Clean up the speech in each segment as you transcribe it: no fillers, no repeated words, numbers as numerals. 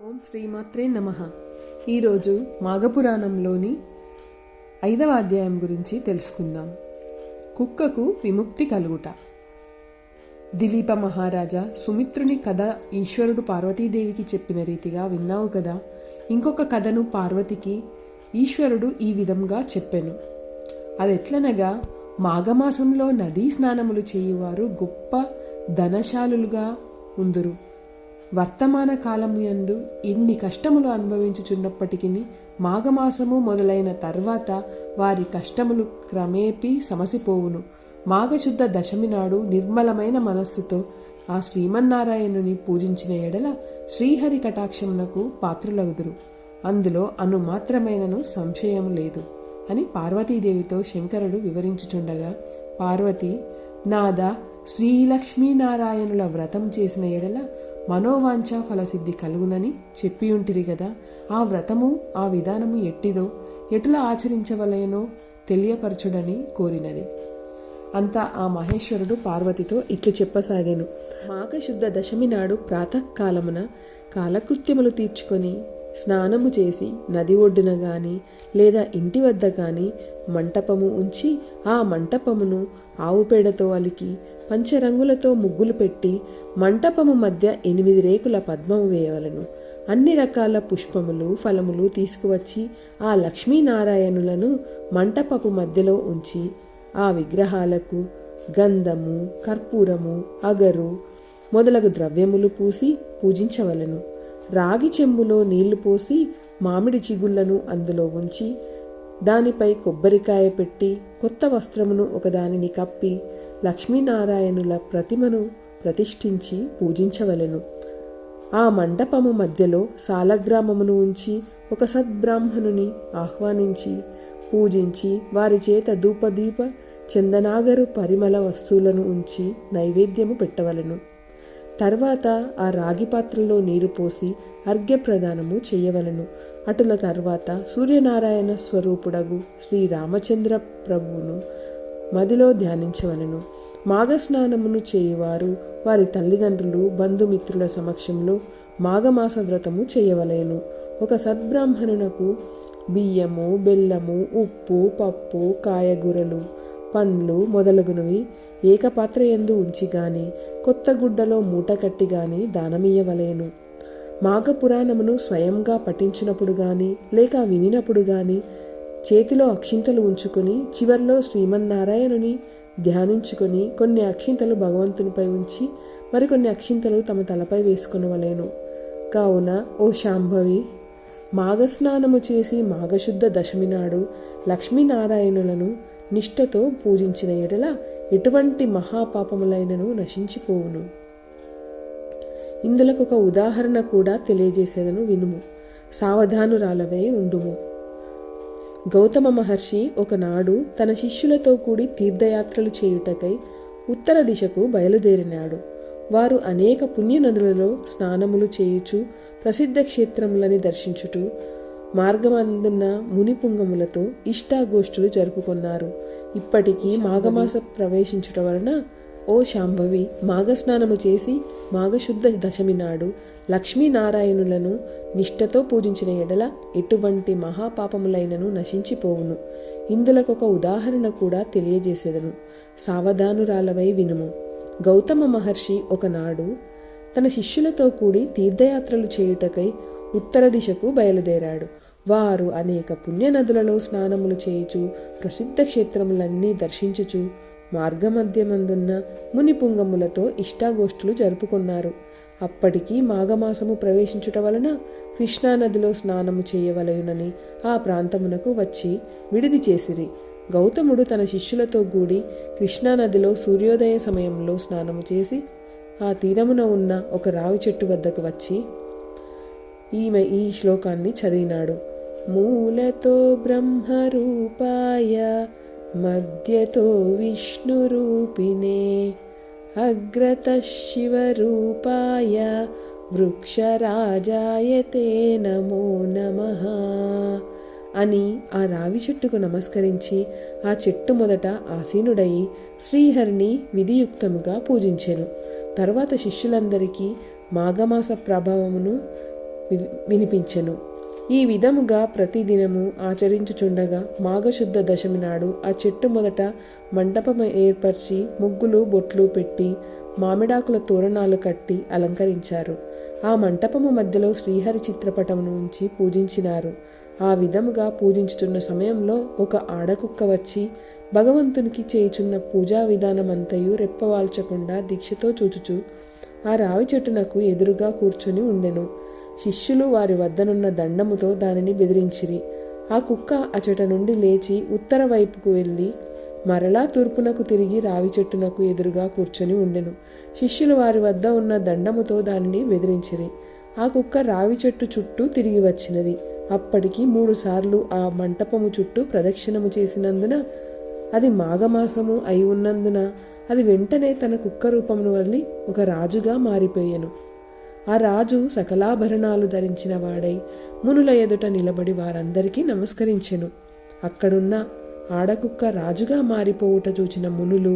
ఓం శ్రీమాత్రే నమః. ఈరోజు మాఘపురాణంలోని 5వ అధ్యాయం గురించి తెలుసుకుందాం. కుక్కకు విముక్తి కలుగుట. దిలీప మహారాజా, సుమిత్రుని కథ ఈశ్వరుడు పార్వతీదేవికి చెప్పిన రీతిగా విన్నావు కదా. ఇంకొక కథను పార్వతికి ఈశ్వరుడు ఈ విధంగా చెప్పెను. అదెట్లనగా, మాఘమాసంలో నదీ స్నానములు చేయువారు గొప్ప ధనశాలులుగా ఉందురు. వర్తమాన కాలము యందు ఎన్ని కష్టములు అనుభవించుచున్నప్పటికీ మాఘమాసము మొదలైన తర్వాత వారి కష్టములు క్రమేపీ సమసిపోవును. మాఘశుద్ధ దశమి నాడు నిర్మలమైన మనస్సుతో ఆ శ్రీమన్నారాయణుని పూజించిన ఎడల శ్రీహరి కటాక్షమునకు పాత్రులగుదురు. అందులో అనుమాత్రమైనను సంశయం లేదు అని పార్వతీదేవితో శంకరుడు వివరించుచుండగా, పార్వతి, నాదా, శ్రీలక్ష్మీనారాయణుల వ్రతం చేసిన ఎడల మనోవాంఛ ఫలసిద్ధి కలుగునని చెప్పియుంటిరి గదా. ఆ వ్రతము, ఆ విధానము ఎట్టిదో, ఎటులా ఆచరించవలెనో తెలియపరచుడని కోరినది. అంతా ఆ మహేశ్వరుడు పార్వతితో ఇట్లు చెప్పసాగాను. మాఘశుద్ధ దశమి నాడు ప్రాతకాలమున కాలకృత్యములు తీర్చుకొని స్నానము చేసి నది ఒడ్డున గాని లేదా ఇంటి వద్ద గాని మంటపము ఉంచి ఆ మంటపమును ఆవు పేడతో అలికి పంచరంగులతో ముగ్గులు పెట్టి మంటపము మధ్య 8 రేకుల పద్మము వేయవలను. అన్ని రకాల పుష్పములు, ఫలములు తీసుకువచ్చి ఆ లక్ష్మీనారాయణులను మంటపపు మధ్యలో ఉంచి ఆ విగ్రహాలకు గంధము, కర్పూరము, అగరు మొదలగు ద్రవ్యములు పూసి పూజించవలను. రాగి చెంబులో నీళ్లు పోసి మామిడి చిగుళ్లను అందులో ఉంచి దానిపై కొబ్బరికాయ పెట్టి కొత్త వస్త్రమును ఒకదానిని కప్పి లక్ష్మీనారాయణుల ప్రతిమను ప్రతిష్ఠించి పూజించవలెను. ఆ మండపము మధ్యలో సాలగ్రామమును ఉంచి ఒక సద్బ్రాహ్మణుని ఆహ్వానించి పూజించి వారి చేత ధూపదీప చందనాగరు పరిమళ వస్తువులను ఉంచి నైవేద్యము పెట్టవలెను. తర్వాత ఆ రాగి పాత్రలో నీరు పోసి అర్ఘ్యప్రదానము చేయవలను. అటుల తర్వాత సూర్యనారాయణ స్వరూపుడగు శ్రీరామచంద్ర ప్రభువును మదిలో ధ్యానించవలను. మాఘస్నానమును చేయువారు వారి తల్లిదండ్రులు, బంధుమిత్రుల సమక్షంలో మాఘమాస వ్రతము చేయవలేను. ఒక సద్బ్రాహ్మణునకు బియ్యము, బెల్లము, ఉప్పు, పప్పు, కాయగూరలు, పండ్లు మొదలగునవి ఏకపాత్ర యందు ఉంచి గాని కొత్త గుడ్డలో మూట కట్టి గాని దానమియ్యవలేను. మాఘపురాణమును స్వయంగా పఠించినప్పుడు గాని లేక వినినప్పుడు గాని చేతిలో అక్షింతలు ఉంచుకొని చివర్లో శ్రీమన్నారాయణుని ధ్యానించుకొని కొన్ని అక్షింతలు భగవంతునిపై ఉంచి మరికొన్ని అక్షింతలు తమ తలపై వేసుకొనవలేను. కావున ఓ శాంభవి, మాఘస్నానము చేసి మాఘశుద్ధ దశమి నాడు లక్ష్మీనారాయణులను నిష్ఠతో పూజించిన ఎడల ఎటువంటి మహాపాపములైనను నశించిపోవును. ఇందులకు ఒక ఉదాహరణ కూడా తెలియజేసేదను వినుము. సావధానురాలవై ఉండుము. గౌతమ మహర్షి ఒకనాడు తన శిష్యులతో కూడి తీర్థయాత్రలు చేయుటకై ఉత్తర దిశకు బయలుదేరినాడు. వారు అనేక పుణ్యనదులలో స్నానములు చేయుచు ప్రసిద్ధ క్షేత్రములని దర్శించుటూ మార్గమందున్న మునిపుంగములతో ఇష్టాగోష్ఠులు జరుపుకున్నారు. ఇప్పటికీ మాఘమాస ప్రవేశించుట వలన ఓ శాంభవి, మాఘస్నానము చేసి మాఘశుద్ధ దశమి నాడు లక్ష్మీనారాయణులను నిష్ఠతో పూజించిన ఎడల ఎటువంటి మహాపాపములైనను నశించిపోవును. ఇందులకు ఒక ఉదాహరణ కూడా తెలియజేసేదను. సావధానురాలవై వినుము. గౌతమ మహర్షి ఒకనాడు తన శిష్యులతో కూడి తీర్థయాత్రలు చేయుటకై ఉత్తర దిశకు బయలుదేరాడు. వారు అనేక పుణ్యనదులలో స్నానములు చేయుచు ప్రసిద్ధ క్షేత్రములన్నీ దర్శించుచు మార్గమధ్యమందున్న మునిపుంగములతో ఇష్టాగోష్ఠులు జరుపుకున్నారు. అప్పటికి మాఘమాసము ప్రవేశించుట వలన కృష్ణానదిలో స్నానము చేయవలయునని ఆ ప్రాంతమునకు వచ్చి విడిది చేసిరి. గౌతముడు తన శిష్యులతో కూడి కృష్ణానదిలో సూర్యోదయ సమయంలో స్నానము చేసి ఆ తీరమున ఉన్న ఒక రావి చెట్టు వద్దకు వచ్చి ఈ శ్లోకాన్ని చదివినాడు. మూలతో బ్రహ్మరూపాయ మధ్యతో విష్ణురూపిణే అగ్రత శివరూపాయ వృక్షరాజాయతే నమో నమః అని ఆ రావి చెట్టుకు నమస్కరించి ఆ చెట్టు మొదట ఆసీనుడయి శ్రీహరిని విధియుక్తముగా పూజించెను. తర్వాత శిష్యులందరికీ మాఘమాస ప్రభావమును వినిపించెను. ఈ విధముగా ప్రతిదినము ఆచరించుచుండగా మాఘశుద్ధ దశమి నాడు ఆ చెట్టు మొదట మంటపము ఏర్పరిచి ముగ్గులు బొట్లు పెట్టి మామిడాకుల తోరణాలు కట్టి అలంకరించారు. ఆ మంటపము మధ్యలో శ్రీహరి చిత్రపటమును ఉంచి పూజించినారు. ఆ విధముగా పూజించుచున్న సమయంలో ఒక ఆడకుక్క వచ్చి భగవంతునికి చేయుచున్న పూజా విధానమంతయు రెప్పవాల్చకుండా దీక్షతో చూచుచు ఆ రావి చెట్టునకు ఎదురుగా కూర్చుని ఉండెను. శిష్యులు వారి వద్దనున్న దండముతో దానిని బెదిరించిరి. ఆ కుక్క అచట నుండి లేచి ఉత్తర వైపుకు వెళ్ళి మరలా తూర్పునకు తిరిగి రావి చెట్టునకు ఎదురుగా కూర్చొని ఉండెను. శిష్యులు వారి వద్ద ఉన్న దండముతో దానిని బెదిరించిరి. ఆ కుక్క రావి చెట్టు చుట్టూ తిరిగి వచ్చినది. అప్పటికి 3 సార్లు ఆ మంటపము చుట్టూ ప్రదక్షిణము చేసినందున, అది మాఘమాసము అయి ఉన్నందున అది వెంటనే తన కుక్క రూపమును వదిలి ఒక రాజుగా మారిపోయెను. ఆ రాజు సకలాభరణాలు ధరించిన వాడై మునుల ఎదుట నిలబడి వారందరికీ నమస్కరించెను. అక్కడున్న ఆడకుక్క రాజుగా మారిపోవుట చూచిన మునులు,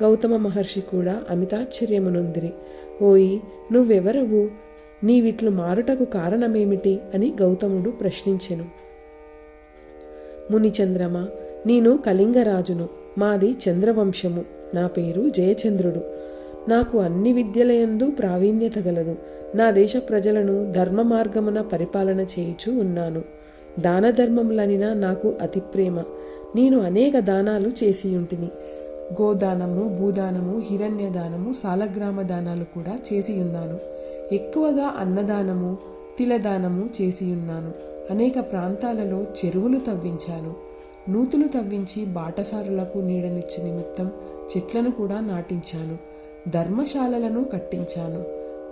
గౌతమ మహర్షి కూడా అమితాశ్చర్యమునొందిరి. ఓయి, నువ్వెవరవు? నీవిట్లు మారుటకు కారణమేమిటి అని గౌతముడు ప్రశ్నించెను. మునిచంద్రమ, నేను కళింగరాజును. మాది చంద్రవంశము. నా పేరు జయచంద్రుడు. నాకు అన్ని విద్యలయందు ప్రావీణ్యత గలదు. నా దేశ ప్రజలను ధర్మ మార్గమున పరిపాలన చేయుచూ ఉన్నాను. దాన ధర్మములనినా నాకు అతి ప్రేమ. నేను అనేక దానాలు చేసియుంటిని. గోదానము, భూదానము, హిరణ్యదానము, సాలగ్రామ దానాలు కూడా చేసియున్నాను. ఎక్కువగా అన్నదానము, తిలదానము చేసియున్నాను. అనేక ప్రాంతాలలో చెరువులు తవ్వించాను. నూతులు తవ్వించి బాటసారులకు నీడనిచ్చు నిమిత్తం చెట్లను కూడా నాటించాను. ధర్మశాలలను కట్టించాను.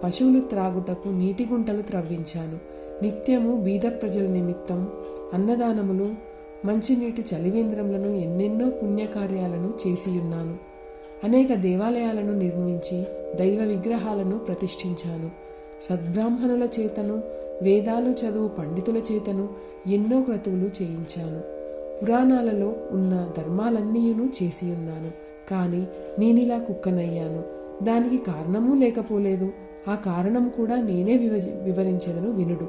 పశువులు త్రాగుటకు నీటి గుంటలు త్రవ్వించాను. నిత్యము బీద ప్రజల నిమిత్తం అన్నదానములు, మంచినీటి చలివేంద్రములను, ఎన్నెన్నో పుణ్యకార్యాలను చేసియున్నాను. అనేక దేవాలయాలను నిర్మించి దైవ విగ్రహాలను ప్రతిష్ఠించాను. సద్బ్రాహ్మణుల చేతను, వేదాలు చదువు పండితుల చేతను ఎన్నో క్రతువులు చేయించాను. పురాణాలలో ఉన్న ధర్మాలన్నీయును చేసియున్నాను. కానీ నేనిలా కుక్కనయ్యాను. దానికి కారణమూ లేకపోలేదు. ఆ కారణం కూడా నేనే వివరించెదను వినుడు.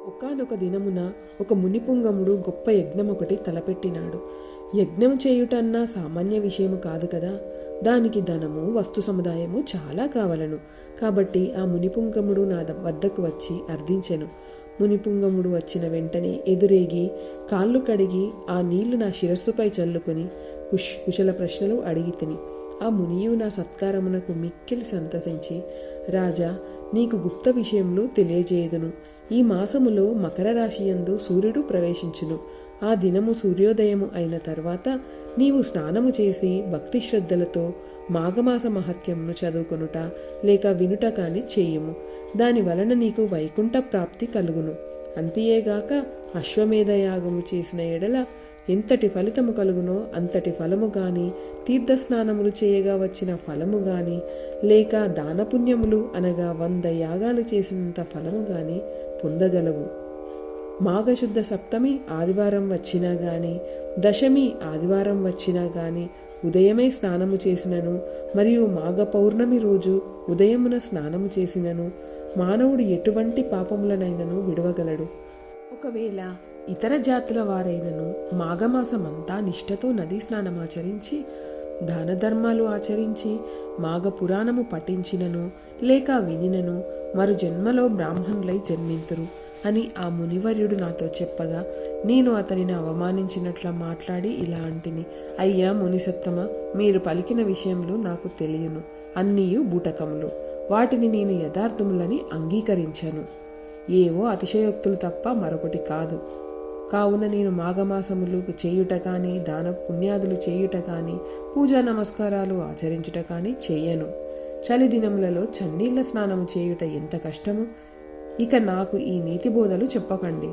ఒకానొక దినమున ఒక మునిపుంగముడు గొప్ప యజ్ఞం ఒకటి తలపెట్టినాడు. యజ్ఞం చేయుటన్నా సామాన్య విషయము కాదు కదా. దానికి ధనము, వస్తు సముదాయము చాలా కావలను. కాబట్టి ఆ మునిపుంగముడు నా వద్దకు వచ్చి అర్థించెను. మునిపుంగముడు వచ్చిన వెంటనే ఎదురేగి కాళ్ళు కడిగి ఆ నీళ్లు నా శిరస్సుపై చల్లుకొని కుశల ప్రశ్నలు అడిగి తిని, ఆ మునియు నా సత్కారమునకు మిక్కిలి సంతసించి, రాజా, నీకు గుప్త విషయంలో తెలియజేయుదును. ఈ మాసములో మకర రాశియందు సూర్యుడు ప్రవేశించును. ఆ దినము సూర్యోదయము అయిన తర్వాత నీవు స్నానము చేసి భక్తి శ్రద్ధలతో మాఘమాస మహత్యమును చదువుకొనుట లేక వినుట కాని చేయుము. దాని వలన నీకు వైకుంఠ ప్రాప్తి కలుగును. అంతియేగాక అశ్వమేధయాగము చేసిన ఎడల ఎంతటి ఫలితము కలుగునో అంతటి ఫలము గాని, తీర్థస్నానములు చేయగా వచ్చిన ఫలము గాని, లేక దానపుణ్యములు అనగా 100 యాగాలు చేసినంత ఫలము గాని పొందగలవు. మాఘశుద్ధ సప్తమి ఆదివారం వచ్చినా గాని, దశమి ఆదివారం వచ్చినా గాని ఉదయమే స్నానము చేసినను, మరియు మాఘ పౌర్ణమి రోజు ఉదయమున స్నానము చేసినను మానవుడు ఎటువంటి పాపములనైనను విడవగలడు. ఒకవేళ ఇతర జాతుల వారైనను మాఘమాసమంతా నిష్ఠతో నదీ స్నానమాచరించి దాన ధర్మాలు ఆచరించి మాఘ పురాణము పఠించినను లేక వినినను మరు జన్మలో బ్రాహ్మణులై జన్మింతురు అని ఆ మునివర్యుడు నాతో చెప్పగా, నేను అతనిని అవమానించినట్లా మాట్లాడి ఇలా అంటిని, అయ్యా మునిసత్తమ, మీరు పలికిన విషయములు నాకు తెలియను. అన్నీయు బూటకములు. వాటిని నేను యథార్థములని అంగీకరించాను. ఏవో అతిశయోక్తులు తప్ప మరొకటి కాదు. కావున నేను మాఘమాసములు చేయుట కానీ, దాన పుణ్యాదులు చేయుట కానీ, పూజా నమస్కారాలు ఆచరించుట కానీ చేయను. చలి దినములలో చన్నీళ్ల స్నానము చేయుట ఎంత కష్టము. ఇక నాకు ఈ నీతి బోధలు చెప్పకండి.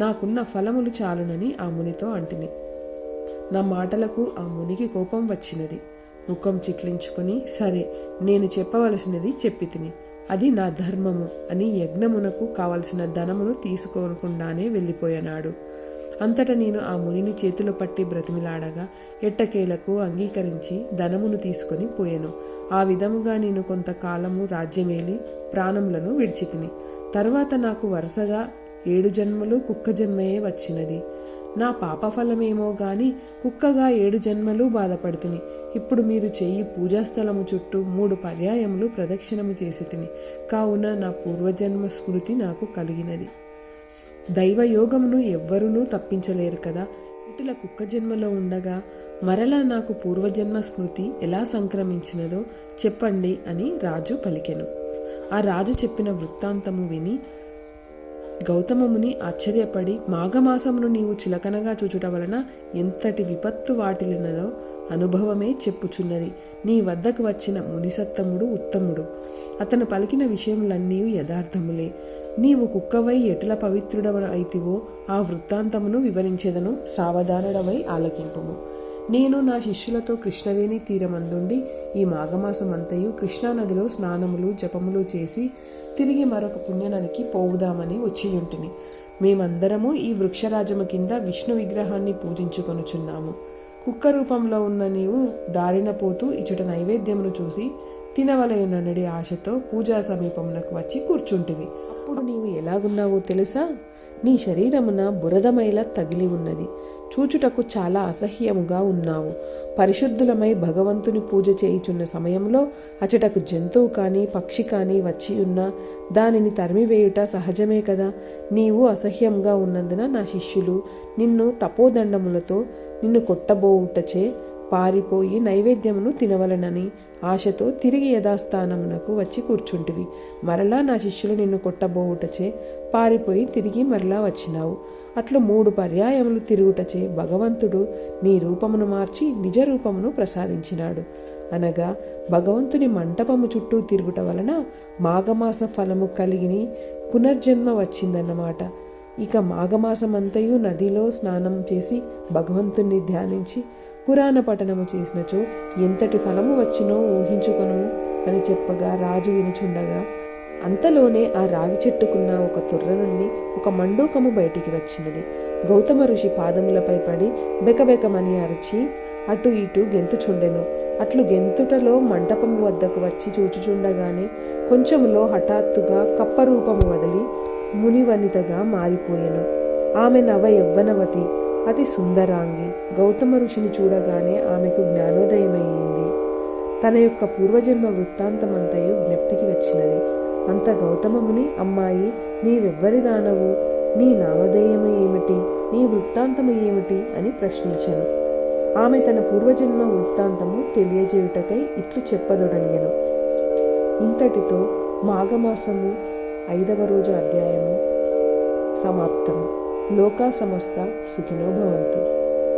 నాకున్న ఫలములు చాలునని ఆ మునితో అంటిని. నా మాటలకు ఆ మునికి కోపం వచ్చినది. ముఖం చిట్లించుకొని, సరే, నేను చెప్పవలసినది చెప్పి తిని, అది నా ధర్మము అని యజ్ఞమునకు కావలసిన ధనమును తీసుకోనకుండానే వెళ్ళిపోయాడు. అంతటా నేను ఆ మునిని చేతిలో పట్టి బ్రతిమిలాడగా ఎట్టకేలకు అంగీకరించి ధనమును తీసుకొని పోయాను. ఆ విధముగా నేను కొంతకాలము రాజ్యమేలి ప్రాణములను విడిచితిని. తర్వాత నాకు వరుసగా 7 జన్మలు కుక్క జన్మయే వచ్చినది. నా పాపఫలమేమో గాని కుక్కగా 7 జన్మలు బాధపడుతుని. ఇప్పుడు మీరు చెయ్యి పూజాస్థలము చుట్టూ 3 పర్యాయములు ప్రదక్షిణము చేసి తిని. కావున నా పూర్వజన్మ స్మృతి నాకు కలిగినది. దైవయోగమును ఎవ్వరూ తప్పించలేరు కదా. ఇటుల కుక్క జన్మలో ఉండగా మరలా నాకు పూర్వజన్మ స్మృతి ఎలా సంక్రమించినదో చెప్పండి అని రాజు పలికెను. ఆ రాజు చెప్పిన వృత్తాంతము విని గౌతమముని ఆశ్చర్యపడి, మాఘమాసమును నీవు చులకనగా చూచుట వలన ఎంతటి విపత్తు వాటిల్లినదో అనుభవమే చెప్పుచున్నది. నీ వద్దకు వచ్చిన మునిసత్తముడు ఉత్తముడు. అతను పలికిన విషయములన్నీ యథార్థములే. నీవు కుక్కవై ఎటుల పవిత్రుడవైతివో ఆ వృత్తాంతమును వివరించెదను, సావధానుడవై ఆలకింపుము. నేను నా శిష్యులతో కృష్ణవేణి తీరమందుండి ఈ మాఘమాసమంతయు కృష్ణానదిలో స్నానములు జపములు చేసి తిరిగి మరొక పుణ్యనదికి పోవుదామని వచ్చియుంటిని. మేమందరము ఈ వృక్షరాజము కింద విష్ణు విగ్రహాన్ని పూజించుకొనుచున్నాము. కుక్క రూపంలో ఉన్న నీవు దారిన పోతూ ఇచ్చట నైవేద్యమును చూసి తినవలయుననడి ఆశతో పూజా సమీపమునకు వచ్చి కూర్చుంటివి. అప్పుడు నీవు ఎలాగున్నావో తెలుసా? నీ శరీరమున బురదమైల తగిలి ఉన్నది. చూచుటకు చాలా అసహ్యముగా ఉన్నావు. పరిశుద్ధులమై భగవంతుని పూజ చేయుచున్న సమయంలో అచటకు జంతువు కానీ పక్షి కానీ వచ్చి ఉన్నా దానిని తరిమివేయుట సహజమే కదా. నీవు అసహ్యంగా ఉన్నందున నా శిష్యులు నిన్ను తపోదండములతో నిన్ను కొట్టబోవుటచే పారిపోయి నైవేద్యమును తినవలనని ఆశతో తిరిగి యథాస్థానమునకు వచ్చి కూర్చుంటివి. మరలా నా శిష్యులు నిన్ను కొట్టబోవుటచే పారిపోయి తిరిగి మరలా వచ్చినావు. అట్లు 3 పర్యాయములు తిరుగుటచే భగవంతుడు నీ రూపమును మార్చి నిజ రూపమును ప్రసాదించినాడు. అనగా భగవంతుని మంటపము చుట్టూ తిరుగుట వలన మాఘమాస ఫలము కలిగిని పునర్జన్మ వచ్చిందన్నమాట. ఇక మాఘమాసమంతయు నదిలో స్నానం చేసి భగవంతుణ్ణి ధ్యానించి పురాణ పఠనము చేసినచో ఎంతటి ఫలము వచ్చినో ఊహించుకొను అని చెప్పగా రాజు వినుచుండగా అంతలోనే ఆ రావి చెట్టుకున్న ఒక తొర్ర నుండి ఒక మండూకము బయటికి వచ్చినది. గౌతమ ఋషి పాదములపై పడి బెకబెకమని అరిచి అటు ఇటు గెంతుచుండెను. అట్లు గెంతుటలో మంటపము వద్దకు వచ్చి చూచుచుండగానే కొంచెములో హఠాత్తుగా కప్పరూపము వదిలి మునివనితగా మారిపోయెను. ఆమె నవ యవ్వనవతి, అతి సుందరాంగి. గౌతమ ఋషిని చూడగానే ఆమెకు జ్ఞానోదయమయ్యింది. తన యొక్క పూర్వజన్మ వృత్తాంతమంతయు జ్ఞప్తికి వచ్చినది. అంత గౌతమముని, అమ్మాయి, నీవెవ్వరిదానవు? నీ నామధేయము ఏమిటి? నీ వృత్తాంతము ఏమిటి అని ప్రశ్నించెను. ఆమె తన పూర్వజన్మ వృత్తాంతము తెలియజేయుటకై ఇట్లు చెప్పదొడంగెను. ఇంతటితో మాఘమాసము 5వ రోజు అధ్యాయము సమాప్తము. లోకా సమస్త సుఖినో భవంతు.